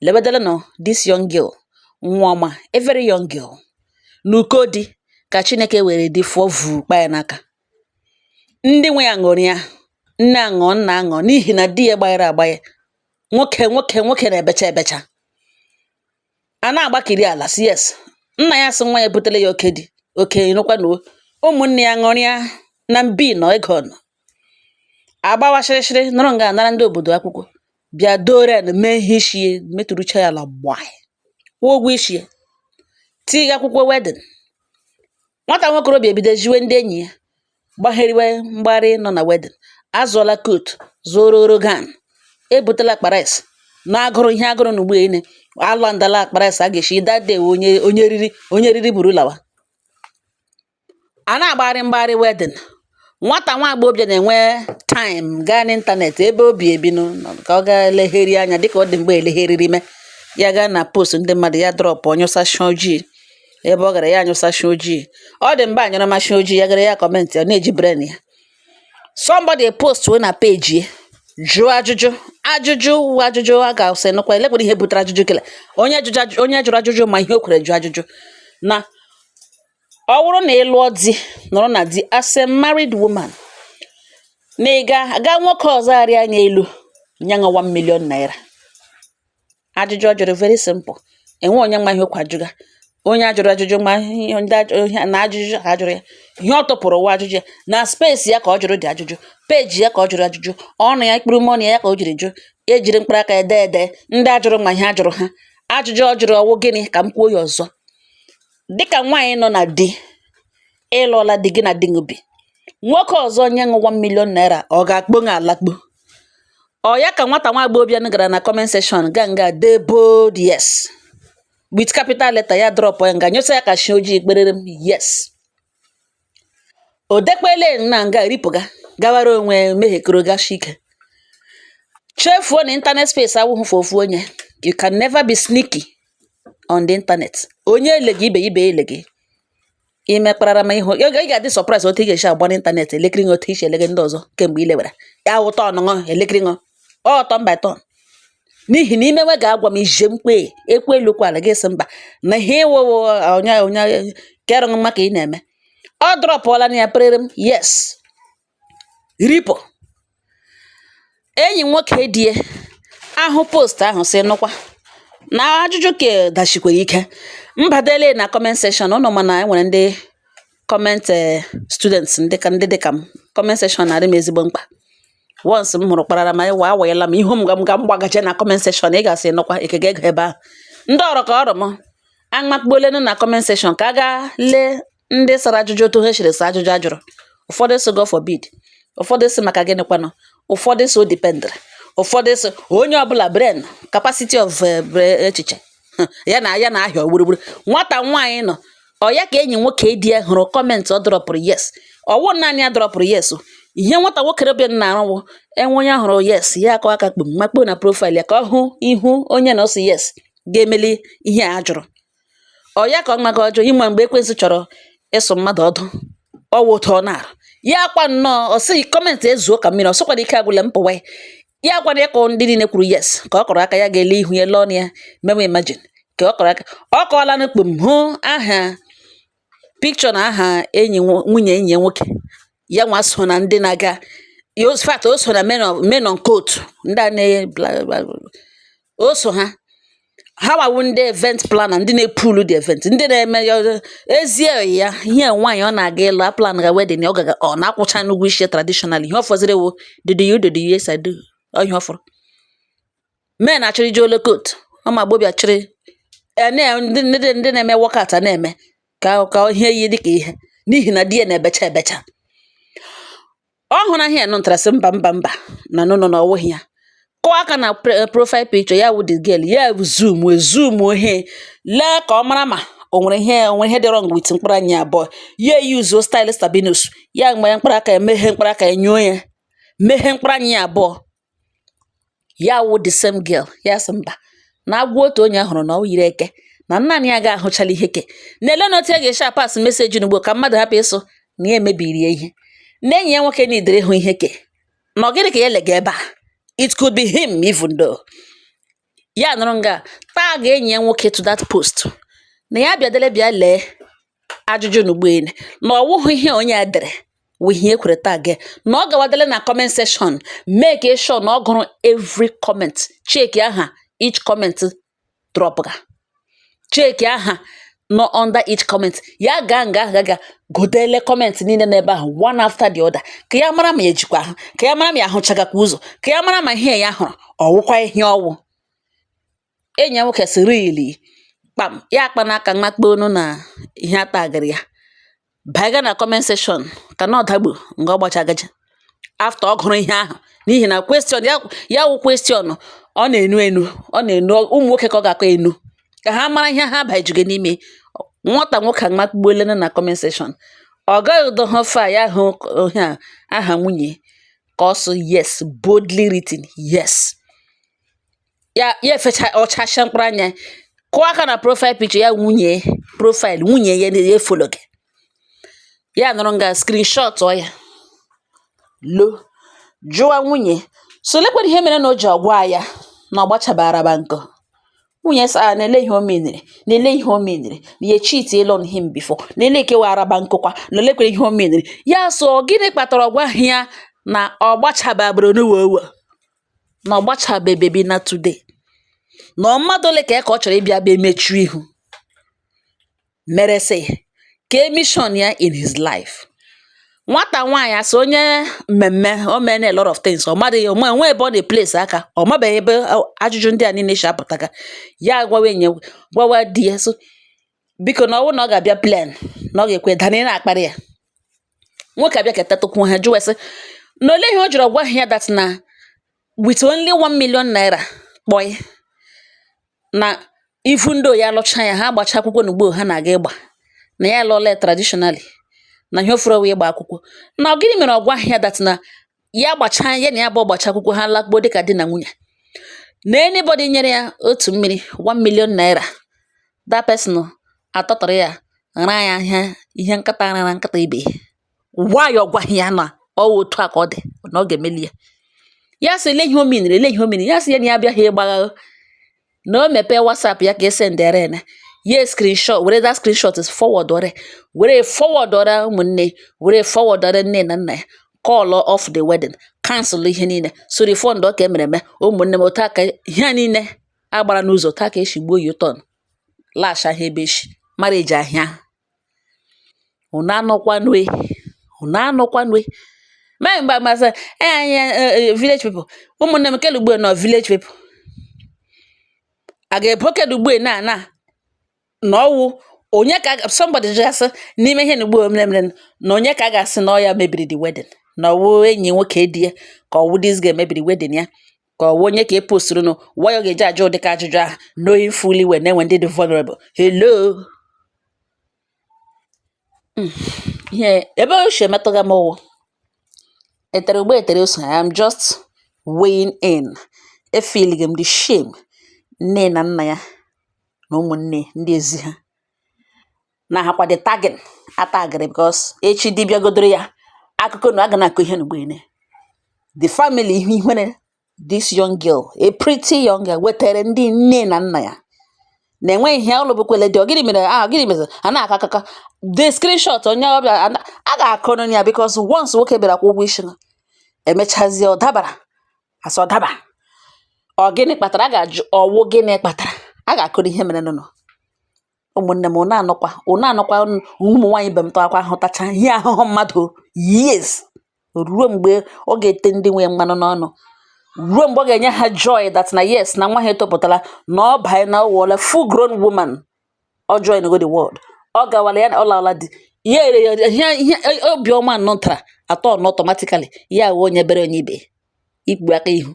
lebedala no this young girl, nwa ọma, a very young girl, n'uko di ka Chineke were di fụọ vuu kpa ya n'aka. Ndị nwe ya ṅụrụ ya, nne aṅụọ, nna aṅụọ, n'ihi na di ya gbanyere agbanye. Nwoke na-ebecha ebecha. A na-agbakiri ala si yes. Nna ya sị nwa ya butele ya oke di, oke nụkwa na ụmụnne ya ṅụrịa na mbi nọ ego nọ. Agbawa shịrịshịrị nọrọ nga anara ndị obodo akwụkwọ. Bịa dore na mee ihe ishie metụrụcha ya ala gbaa. Kwụọ ụgwọ ishie. Tiga akwụkwọ wedding. Nwata nwokorobịa ebido jiwe ndị enyi ya. Gbaheriwe mgbari nọ na wedding. Azụọla coat, zụrụ orogan. Ebutela akpa rice. Na-agụrụ ihe agụrụ n'ugbo ene. Alandala akpa rice a ga-eshi that day onye riri buru lawa. A na-agbagharị mgbagharị wedding. Nwata nwa agbọghọbịa na-enwe time gaa n'ịntanetị ebe obi ebinu ka ọ gaa legheri anya dịka ọ dị mgbe elegheriri me. Ya gaa na post ndị mmadụ ya drọpụ onyụsasha ojii. Ebe ọ gara ya anyụsasha ojii. Ọ dị mgbe anyụrụ masha ojii ya gara ya kọmentị ọ na-eji brain ya. Somebody post na page ya. Jụọ ajụjụ a ga-asị nụkwa elekwere ihe butere ajụjụ kele. Onye jụrụ ajụjụ ma ihe o kwere jụ ajụjụ. Na ọ bụrụ na ị lụọ di nọrọ na di as a married woman, na ị ga nwoke ọzọ arịa anya elu nyanwa 1 million naira. Ajụjụ ọ jụrụ very simple. Enwe onye ma ihe okwu ajụga. Onye ajụrụ ajụjụ ma na ajụjụ ajụrụ ya. Ihe ọ tụpụrụ ụwa ajụjụ ya. Na space ya ka ọ jụrụ dị ajụjụ. Page ya ka ọ jụrụ ajụjụ. Ọnụ ya ikpuru mọnụ ya ka o jiri jụ. Ejiri mkpụrụ aka ede ndị ajụrụ ma ihe ajụrụ ha. Ajụjụ ọ jụrụ ọwụ gịnị ka m kwuo ya ọzọ. Dịka nwaanyị nọ na di, ịlụọla di gị na di bi. Nwoke ọzọ nye ṅụ 1 million naira ọ ga-akpọ ṅa alakpo. Ọ ya ka nwata nwa agbọghọbịa gara na comment section nga de bold yes. With capital letter ya drop ya nga nyosa ya ka shi ojii kperere m yes. O dekpele na nga ripụga gawara onwe meghekoro gashi ike. Chefuo na internet space awụhụ fofu onye. You can never be sneaky on the internet. Onye elegi ibe elegi. Ime kparara ma ihu. Ị ga-adị surprise otu ị ga-esi agba n'internet elekiri otu isi elege ndị ọzọ kemgbe ilewara. Ya ụtọ ọnụṅụ elekiri ṅụ. Ọ turn by turn. N'ihi na imewe ga-agwa m ije mkpe ekwe elu kwa ala ga-esi mba na ihe iwewo onye kere mma ka ị na-eme. Ọ drọpụọla na ya perere m yes. Ripo. Enyi nwoke die ahụ post ahụ si nụkwa na ajụjụ ke dashikwere ike. Mbadele na comment section ụnụ mana enwere ndị comment students ndị dịka m. Comment section na-adị m ezigbo mkpa. Once m hụrụ kparara ma ịwa awanyela m ihu m ga mgbagaje na comment section ị ga-asị nụkwa ekege ego ebe ahụ. Ndị ọrụ ka ọrụ m amakpuolenu na comment section ka a gaa lee ndị sara ajụjụ otu ha siri sa ajụjụ ajụrụ. Ụfọdụ so God forbid. Ụfọdụ si maka gịnị kwanụ. Ụfọdụ so dependere. Ụfọdụ so onye ọbụla brain capacity of echiche. Ya na ahịa gburugburu. Nwata nwaanyị nọ. Ọ ya ka enyi nwoke di ya hụrụ comment ọ dropụrụ yes. Ọwụ naanị ya dropụrụ yes. Ihe nwata nwoke obi na-arụwụ enwe onye hụrụ yes ya akọ aka kpum makpo na profile ya ka ọ hụ ihu onye na ọsị yes ga-emeli ihe a jụrụ. Ọ ya ka ọ maga ọjọọ inwe mgbe ekwensu chọrọ ịsụ mmadụ ọdụ. Ọ wụtọ na ya akwa nnọọ ọ sị comment ezuo ka mmiri ọsọkwara ike agwụla mpụwa ya agwa ya ka ndị niile kwuru yes ka ọ kọrọ aka ya ga-ele ihu ya lọọ ya mewe imagine ka ọ kọrọ aka ọ kọọla na kpum hụ aha picture na aha nwunye enyi ya nwoke ya nwa so na ndị na-aga fact o so na men on coat ndị a na o so ha wawu ndị event planner ndị na-epulu the event ndị na-eme ezie ya ihe nwaanyị ọ na-aga ịlụ plan ga wedding ọ na-akwụcha n'ugwu isi traditional ihe ọ fọziri wo did you yes I do ọ ihe ọ fọrọ men achịrị jolo coat ọ ma gbobia chịrị ndị na-eme workout na-eme ka ihe yi dịka ihe n'ihi na di ya na-ebecha ebecha. Ọ hụrụ ahịa nụntarasị mba na na ọwụghị ya. Kụọ aka na profile picture ya wụ the girl ya zoom ohe lee ka ọ mara ma o nwere ihe dị wrong with mkpụrụ anya abụọ ya use style Sabinus ya mgbe mkpụrụ aka emeghe mkpụrụ aka enyuo ya meghe mkpụrụ anya abụọ ya wụ the same girl ya sị mba na agwa otu onye ahụrụ na ọ yiri eke na naanị ya ga-ahụchala ihe ke na-ele n'otu ya ga-eshi apas meseji n'ugbo ka mmadụ hapụ ịsụ na ya emebiri ya ihe na enyi ya nwoke n'idere hụ ihe ke na ọ gịnị ka ya lega ebe a. It could be him even though ya nụrụ nga tag enyi ya nwoke to that post na ya bịadele bịa lee ajụjụ n'ugboene na ọ wụghị ihe onye a dere wụ ihe ekwere tag ya, na ọ gawadele na comment section make sure na ọ gụrụ every comment, check aha each comment drop ga, check aha nọ under each comment, ya gaa nga ahụ ga godele comment niile n'ebe ahụ one after the other, ka ya mara ma ejikwa ahụ, ka ya mara ma ya ahụchagakwa ụzọ, ka ya mara ma ihe ya hụrụ ọwụkwa ihe ọwụ. Enyi ya nwoke sị really kpam ya akpa n'aka mmakponu na ihe atagịrị ya, baiga na comment section ka na ọdagbu nga ọ gbachagaja after ọ gụrụ ihe ahụ, n'ihi na question ya wụ question ọ na-enu ụmụ nwoke ka ọ ga-akọ enu ka ha mara ihe ha baijuge n'ime. Nwata nwoke makpugbolene na comment section ọ gaghị udo ha fa ya hụ aha nwunye ka ọ sụ yes, boldly written yes, ya efecha ọchacha mkpụrụ anya kụọ aka na profile picture ya nwunye ya na-efolo gị, ya nụrụ nga screenshot ọ ya lo jụwa nwunye so lekwere ihe mere na o ji ọgwa ya na ọ gbachabara ba nkọ. Nwunye sị na-ele ihe o menere, na-ele ihe o menere, na ya cheat on him before, na-ele kewara ba nkụkwa, na lekwere ihe o menere ya. So gịnị kpatara ọgwa ya na ọ gbachababoro n'uwe na ọ gbachabebebi na today, na mmadụ ole ka ọ chọrọ ịbịa bịa emechu ihu mere sị ka mission ya in his life. Nwata nwaanyị asị onye mmemme o mene a lot of things, ọ madịghị onwe ebe ọ na-place aka, ọ mabeghị ebe ajụjụ ndị a niile si apụtaga, ya gwawa di ya so biko na ọwụ na ọ ga-abịa plan na ọ ga-ekwe dani na-akparị ya. Nwoke abịa ketatụkwu ha jụwa sị na ole ihe o jiri ọgwa ya that na with only 1 million naira kpọị na ifu ndị ya lụcha ya ha gbacha akwụkwọ n'ugbo ha na-aga ịgba na ya lụọla traditionally na ihe ofuru wee gba akwụkwọ, na gịnị mere ọgwa ya that na ya gbacha ya na ya bụ gbacha akwụkwọ ha lakpo dịka di na nwunye, na anybody nyere ya otu mmiri 1 million naira that person atọtọrọ ya ra ya ihe nkata na nkata ibe why ọgwa ya na ọ otu a ka ọ dị na ọ ga-emeli ya sị ele ihe o menere ya sị ya na ya abịaghị ịgbagha na o mepee WhatsApp ya ka esendere na ya screenshot, were that screenshot is forward ọra ụmụnne, were forward ọra nne na nna ya, call off the wedding, cancel ihe niile, so refund ọ ka emere eme ụmụnne m otu aka ihe niile agbara n'ụzọ taa ka esi gbuo yuton lash ahịa ebe echi marriage ahịa. Unu anọkwanue mee mgbe masị anyị village people, ụmụnne m kele ugbo nọ village people a ga-ebokede ugbo na ọwụ onye ka somebody just n'ime ihe n'ugbo mere na onye ka a ga-asị na ọ ya mebiri the wedding, na ọwụ enyi nwoke di ya ka ọwụ dis ga-emebiri wedding ya, ka ọwụ onye ka e posturu nụ why ọ ga-eji ajụ ụdịka ajụjụ ahụ knowing fully well na-enwe ndị dị vulnerable. Hello ihe ebe o si emetụga m ụwụ etere ugbo etere oso, I am just weighing in, efeeling m the shame nne na nna ya na ụmụnne ndị ezi ha na hakwa the tagging atagịrị because echi dibịa godoro ya akụkọ na aga na-akụ ihe n'ugbo the family ihe ihere this young girl, a pretty young girl wetere ndị nne na nna ya na-enwe ihe ụlọ bụkwele dị gịnị mere a na-akọ akụkọ the screenshot onye ọbịa a ga-akọrọ ya because once nwoke bịara kwa ụgwọ isi emechazie ọ dabara asị ọ daba ọ gịnị kpatara, a ga-ajụ ọwụ gịnị kpatara, a ga-akọrọ ihe mere nụnụ. Ụmụnne m unu anọkwa ụmụ nwaanyị be m tọkwa ahụtacha ihe ahụhụ mmadụ yes ruo mgbe ọ ga-ete ndị nwe mmanụ n'ọnụ, ruo mgbe ọ ga-enye ha joy that na yes na nwa ha etopụtala na ọ banye na ụwọla full grown woman ọ join go the world, ọ gawala ya na ọlala dị ihe obiọma nọtara atọ na automatically ya onye bere onye ibe ikpu aka ihu